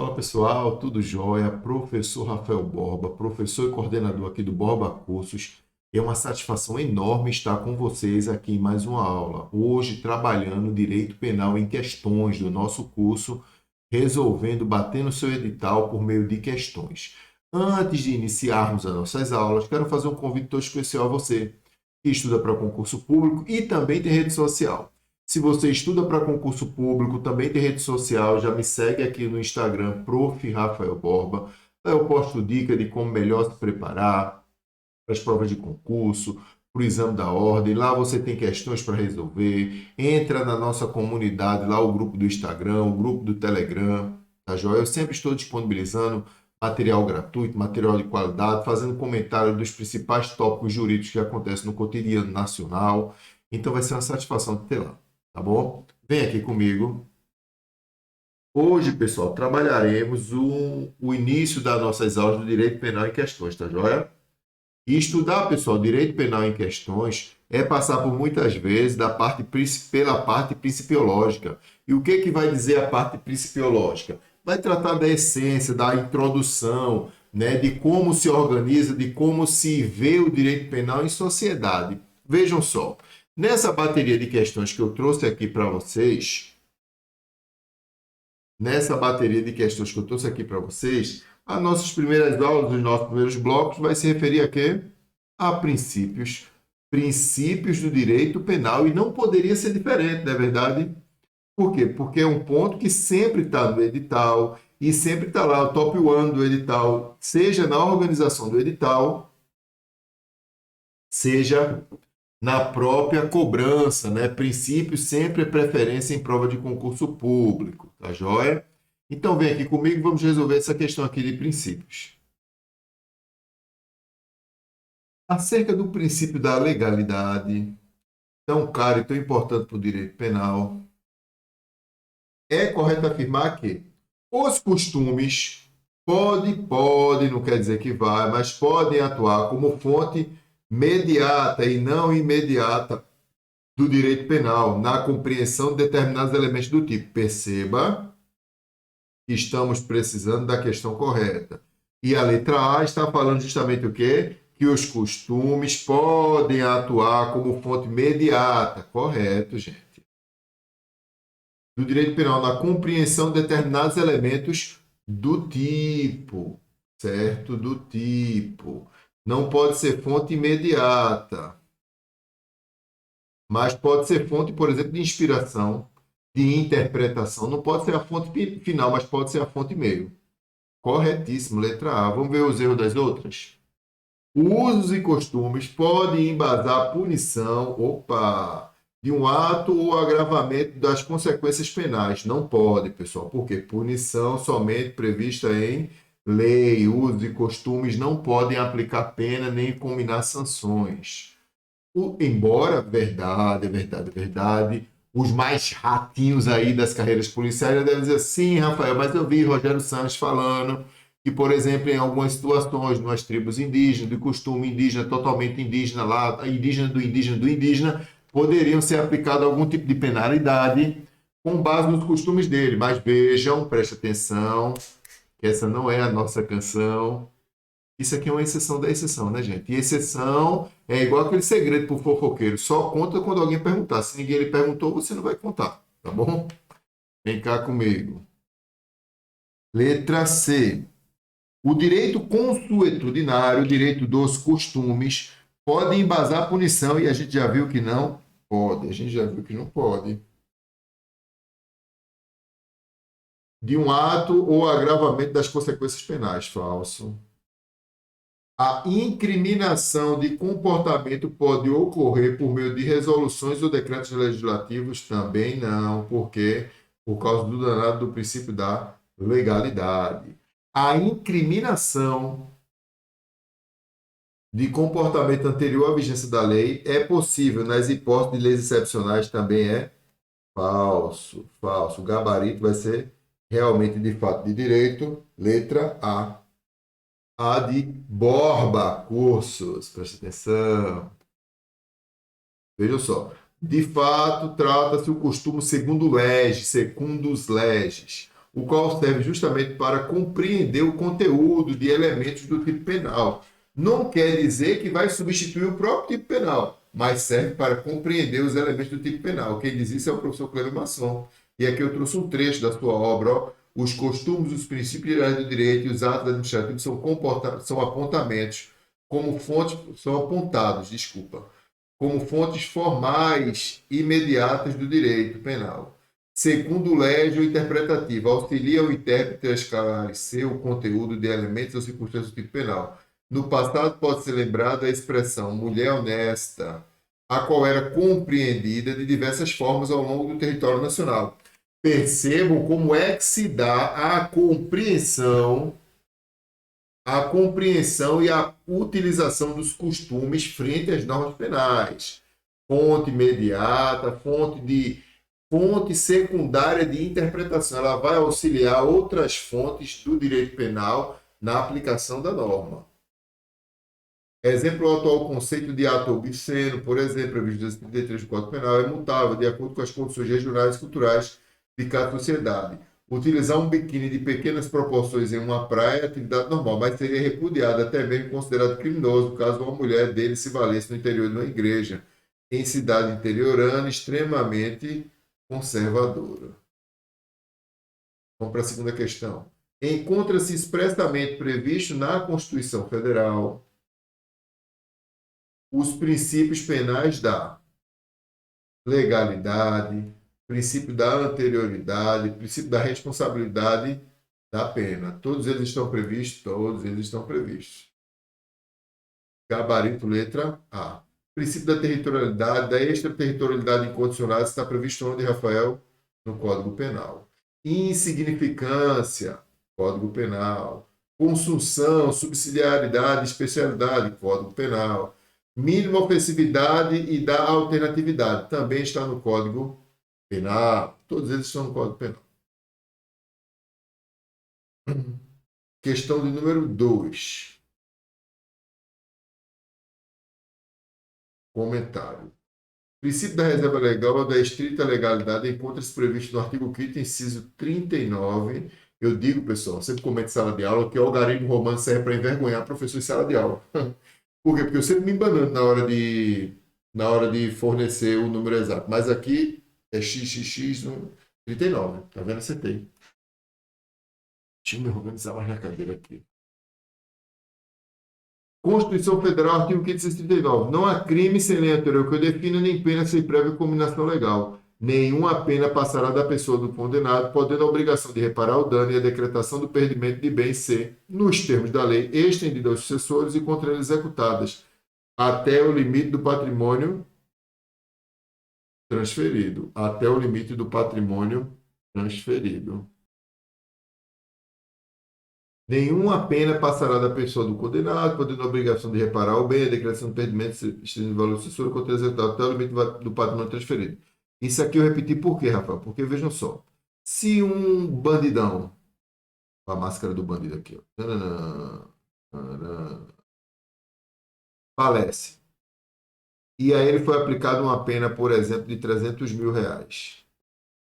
Fala pessoal, tudo jóia? Professor Rafael Borba, professor e coordenador aqui do Borba Cursos. É uma satisfação enorme estar com vocês aqui em mais uma aula. Hoje, trabalhando direito penal em questões do nosso curso, resolvendo bater no seu edital por meio de questões. Antes de iniciarmos as nossas aulas, quero fazer um convite todo especial a você que estuda para concurso público e também tem rede social. Se você estuda para concurso público, também tem rede social, já me segue aqui no Instagram, Prof. Rafael Borba. Lá eu posto dica de como melhor se preparar para as provas de concurso, para o exame da ordem. Lá você tem questões para resolver. Entra na nossa comunidade, lá o grupo do Instagram, o grupo do Telegram, tá joia? Eu sempre estou disponibilizando material gratuito, material de qualidade, fazendo comentário dos principais tópicos jurídicos que acontecem no cotidiano nacional. Então vai ser uma satisfação de ter lá. Tá bom? Vem aqui comigo. Hoje, pessoal, trabalharemos o início das nossas aulas do direito penal em questões, tá joia? E estudar, pessoal, direito penal em questões é passar por muitas vezes pela parte principiológica. E o que vai dizer a parte principiológica? Vai tratar da essência, da introdução, né, de como se organiza, de como se vê o direito penal em sociedade. Vejam só, nessa bateria de questões que eu trouxe aqui para vocês, as nossas primeiras aulas, os nossos primeiros blocos, vai se referir a quê? A princípios. Princípios do direito penal. E não poderia ser diferente, não é verdade? Por quê? Porque é um ponto que sempre está no edital e sempre está lá, o top 1 do edital, seja na organização do edital, seja na própria cobrança, né? Princípio sempre é preferência em prova de concurso público, tá joia? Então vem aqui comigo, vamos resolver essa questão aqui de princípios. Acerca do princípio da legalidade, tão caro e tão importante para o direito penal, é correto afirmar que os costumes não quer dizer que vai, mas podem atuar como fonte mediata e não imediata do direito penal na compreensão de determinados elementos do tipo. Perceba que estamos precisando da questão correta. E a letra A está falando justamente o quê? Que os costumes podem atuar como fonte mediata. Correto, gente. Do direito penal na compreensão de determinados elementos do tipo, certo? Do tipo. Não pode ser fonte imediata, mas pode ser fonte, por exemplo, de inspiração, de interpretação. Não pode ser a fonte final, mas pode ser a fonte meio. Corretíssimo, letra A. Vamos ver os erros das outras? Usos e costumes podem embasar a punição, de um ato ou agravamento das consequências penais. Não pode, pessoal. Por quê? Punição somente prevista em lei. Usos e costumes não podem aplicar pena nem combinar sanções. Embora, verdade, os mais ratinhos aí das carreiras policiais já devem dizer, sim, Rafael, mas eu vi Rogério Santos falando que, por exemplo, em algumas situações, nas tribos indígenas, de costume indígena, totalmente indígena lá, indígena do indígena, poderiam ser aplicado algum tipo de penalidade com base nos costumes dele. Mas vejam, preste atenção, que essa não é a nossa canção. Isso aqui é uma exceção da exceção, né, gente? E exceção é igual aquele segredo para o fofoqueiro. Só conta quando alguém perguntar. Se ninguém lhe perguntou, você não vai contar, tá bom? Vem cá comigo. Letra C. O direito consuetudinário, o direito dos costumes, pode embasar a punição e a gente já viu que não pode. A gente já viu que não pode. De um ato ou agravamento das consequências penais. Falso. A incriminação de comportamento pode ocorrer por meio de resoluções ou decretos legislativos? Também não, porque por causa do danado do princípio da legalidade. A incriminação de comportamento anterior à vigência da lei é possível nas hipóteses de leis excepcionais? Também é falso. Falso. O gabarito vai ser realmente de fato de direito, letra A. A de Borba Cursos. Preste atenção. Vejam só. De fato, trata-se o costume segundo leges, secundus leges. o qual serve justamente para compreender o conteúdo de elementos do tipo penal. Não quer dizer que vai substituir o próprio tipo penal, mas serve para compreender os elementos do tipo penal. Quem diz isso é o professor Cleber Masson. E aqui eu trouxe um trecho da sua obra, ó. Os costumes, os princípios gerais do direito e os atos administrativos são apontamentos como fontes, são apontados, desculpa, como fontes formais imediatas do direito penal. Segundo légio interpretativa, auxilia o intérprete a esclarecer o conteúdo de elementos ou circunstâncias do tipo penal. No passado pode ser lembrada a expressão mulher honesta, a qual era compreendida de diversas formas ao longo do território nacional. Percebam como é que se dá a compreensão e a utilização dos costumes frente às normas penais. Fonte imediata, fonte secundária de interpretação. Ela vai auxiliar outras fontes do direito penal na aplicação da norma. Exemplo, o atual conceito de ato obsceno, por exemplo, previsto no 33 do Código Penal, é mutável de acordo com as condições regionais e culturais de cada sociedade. Utilizar um biquíni de pequenas proporções em uma praia é atividade normal, mas seria repudiado, até mesmo considerado criminoso, caso uma mulher dele se valesse no interior de uma igreja, em cidade interiorana extremamente conservadora. Vamos para a segunda questão. Encontra-se expressamente previsto na Constituição Federal os princípios penais da legalidade, princípio da anterioridade, princípio da responsabilidade da pena. Todos eles estão previstos? Todos eles estão previstos. Gabarito, letra A. Princípio da territorialidade, da extraterritorialidade incondicionada está previsto onde, Rafael? No Código Penal. Insignificância, Código Penal. Consunção, subsidiariedade, especialidade, Código Penal. Mínima ofensividade e da alternatividade, também está no Código Penal. Todos eles estão no Código Penal. Questão de número 2. Comentário. O princípio da reserva legal ou da estrita legalidade encontra-se previsto no artigo 5º, inciso 39. Eu digo, pessoal, sempre comento em sala de aula que o algarismo romano serve para envergonhar professor em sala de aula. Por quê? Porque eu sempre me embanando na hora de fornecer o número exato. Mas aqui é xxx 39. Tá vendo? Acertei. Deixa eu me organizar mais na cadeira aqui. Constituição Federal, artigo 539. Não há crime sem lei anterior que o defina, nem pena sem prévia combinação legal. Nenhuma pena passará da pessoa do condenado, podendo a obrigação de reparar o dano e a decretação do perdimento de bens ser, nos termos da lei, estendida aos sucessores e contra eles executadas, até o limite do patrimônio transferido. Até o limite do patrimônio transferido. Nenhuma pena passará da pessoa do condenado, podendo a obrigação de reparar o bem, a declaração de perdimento, estendendo o valor sucessório contra o executado até o limite do patrimônio transferido. Isso aqui eu repeti por quê, Rafael? Porque vejam só. Se um bandidão, a máscara do bandido aqui, ó, falece, e a ele foi aplicada uma pena, por exemplo, de 300 mil reais,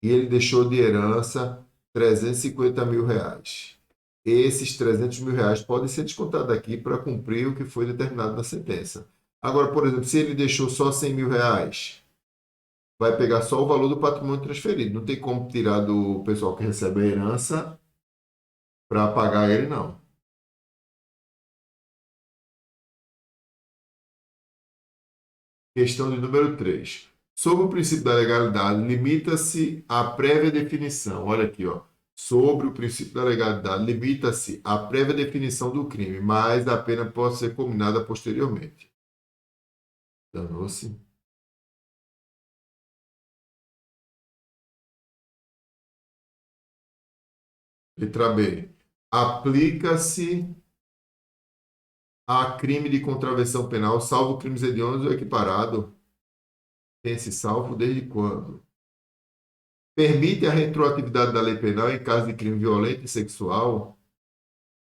e ele deixou de herança 350 mil reais. Esses 300 mil reais podem ser descontados aqui para cumprir o que foi determinado na sentença. Agora, por exemplo, se ele deixou só 100 mil reais, vai pegar só o valor do patrimônio transferido. Não tem como tirar do pessoal que recebe a herança para pagar ele, não. Questão de número 3. Sobre o princípio da legalidade, limita-se à prévia definição. Olha aqui, ó. Sobre o princípio da legalidade, limita-se à prévia definição do crime, mas a pena pode ser combinada posteriormente. Danou-se. Letra B. Aplica-se a crime de contravenção penal, salvo crimes hediondos ou equiparado. Tem esse salvo desde quando? Permite a retroatividade da lei penal em caso de crime violento e sexual?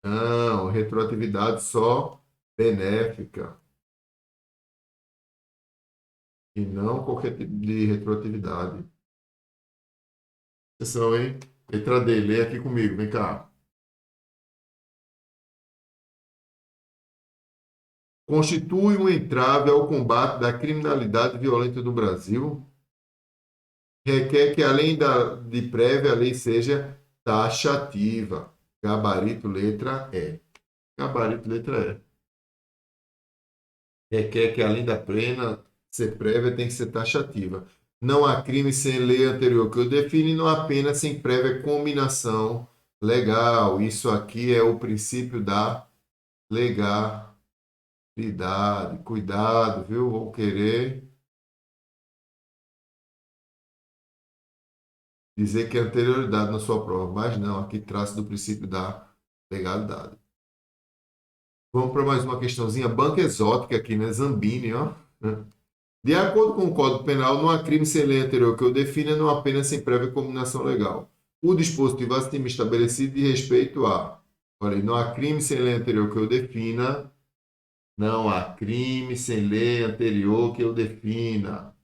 Não, retroatividade só benéfica. E não qualquer tipo de retroatividade. Atenção, hein? Letra D, lê aqui comigo, vem cá. Constitui um entrave ao combate da criminalidade violenta no Brasil. Requer que, além de prévia, a lei seja taxativa. Gabarito, letra E. Gabarito, letra E. Requer que, além da pena ser prévia, tem que ser taxativa. Não há crime sem lei anterior que o define, não há pena sem prévia combinação legal. Isso aqui é o princípio da legalidade. Cuidado, viu? Vou querer dizer que é anterioridade na sua prova, mas não, aqui trata do princípio da legalidade. Vamos para mais uma questãozinha banca exótica aqui, né? Zambini, ó. De acordo com o Código Penal, não há crime sem lei anterior que o defina, não há pena sem prévia combinação legal. O dispositivo acima estabelecido de respeito a... Olha aí, não há crime sem lei anterior que o defina, não há crime sem lei anterior que o defina.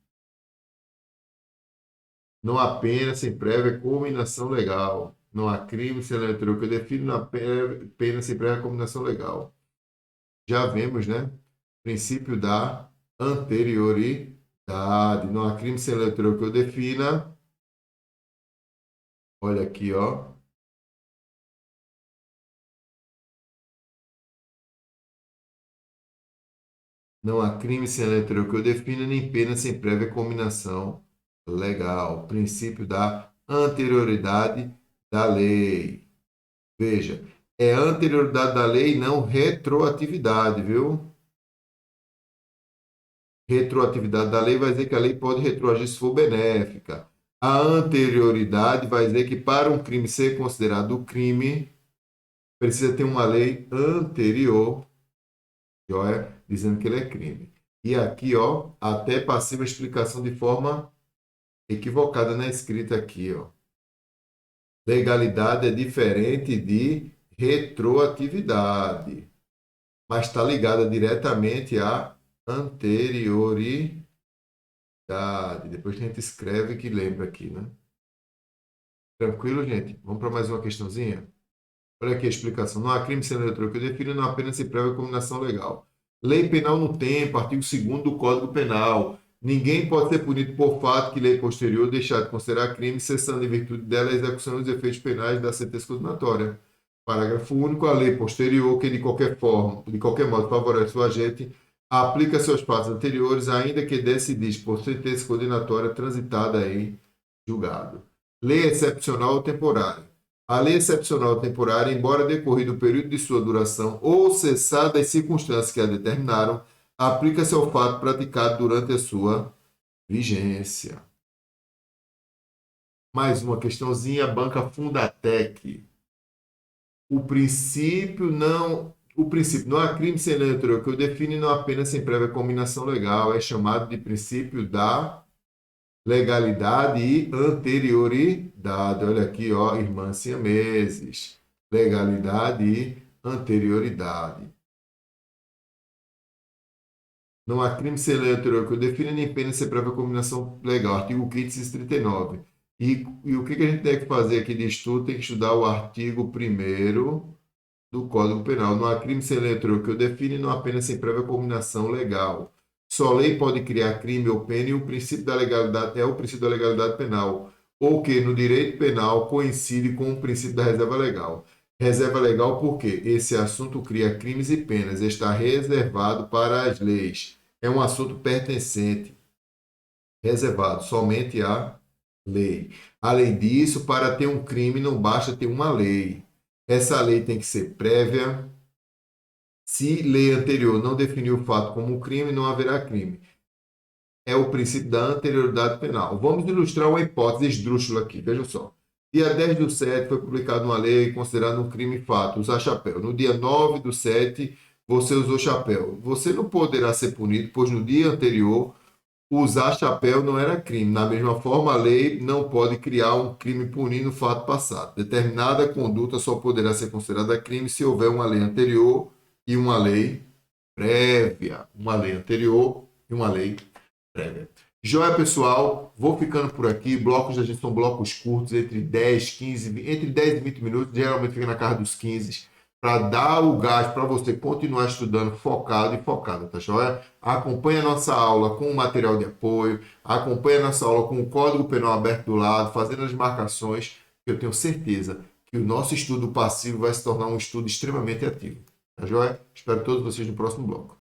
Não há pena sem prévia combinação legal. Não há crime sem lei anterior que o defina, não há pena sem prévia combinação legal. Já vemos, né? Princípio da anterioridade. Não há crime sem lei anterior que o defina. Olha aqui, ó. Não há crime sem lei anterior que o defina, nem pena sem prévia combinação legal. Princípio da anterioridade da lei. Veja, é anterioridade da lei, não retroatividade, viu? Retroatividade da lei vai dizer que a lei pode retroagir se for benéfica. A anterioridade vai dizer que para um crime ser considerado crime, precisa ter uma lei anterior, joia, dizendo que ele é crime. E aqui, ó, até passiva explicação de forma equivocada na escrita aqui, ó. Legalidade é diferente de retroatividade, mas está ligada diretamente à anterioridade. Depois a gente escreve que lembra aqui, né? Tranquilo, gente? Vamos para mais uma questãozinha? Olha aqui a explicação. Não há crime sem lei que define, não apenas se prévia combinação legal. Lei penal no tempo, artigo 2º do Código Penal. Ninguém pode ser punido por fato que lei posterior deixar de considerar crime, cessando em virtude dela a execução dos efeitos penais da sentença condenatória. Parágrafo único. A lei posterior, que de qualquer forma, de qualquer modo favorece o agente, aplica-se aos fatos anteriores, ainda que decidis por sentença condenatória transitada em julgado. Lei excepcional ou temporária. A lei excepcional ou temporária, embora decorrido o período de sua duração ou cessadas as circunstâncias que a determinaram, aplica-se ao fato praticado durante a sua vigência. Mais uma questãozinha, banca Fundatec. O princípio não há crime sem lei anterior que o define, não apenas sem prévia combinação legal, é chamado de princípio da legalidade e anterioridade. Olha aqui, ó, irmãs siameses. Legalidade e anterioridade. Não há crime sem lei anterior que o define, nem pena sem prévia combinação legal. Artigo 539. E o que a gente tem que fazer aqui de estudo? Tem que estudar o artigo 1º do Código Penal. Não há crime sem lei anterior que o define, não há pena sem prévia combinação legal. Só lei pode criar crime ou pena e o princípio da legalidade é o princípio da legalidade penal, ou que no direito penal coincide com o princípio da reserva legal. Reserva legal porque esse assunto cria crimes e penas, está reservado para as leis. É um assunto pertencente, reservado somente à lei. Além disso, para ter um crime não basta ter uma lei. Essa lei tem que ser prévia. Se lei anterior não definiu o fato como um crime, não haverá crime. É o princípio da anterioridade penal. Vamos ilustrar uma hipótese esdrúxula aqui. Veja só. Dia 10/7 foi publicada uma lei considerando um crime fato, usar chapéu. No dia 9/7, você usou chapéu. Você não poderá ser punido, pois no dia anterior, usar chapéu não era crime. Da mesma forma, a lei não pode criar um crime punindo o fato passado. Determinada conduta só poderá ser considerada crime se houver uma lei anterior e uma lei prévia. Uma lei anterior e uma lei prévia. Joia, pessoal, vou ficando por aqui. Blocos da gente são blocos curtos, entre 10, 15, entre 10 e 20 minutos, geralmente fica na casa dos 15, para dar o gás para você continuar estudando focado e focada, tá joia? Acompanhe a nossa aula com o material de apoio, acompanhe a nossa aula com o código penal aberto do lado, fazendo as marcações, que eu tenho certeza que o nosso estudo passivo vai se tornar um estudo extremamente ativo, tá joia? Espero todos vocês no próximo bloco.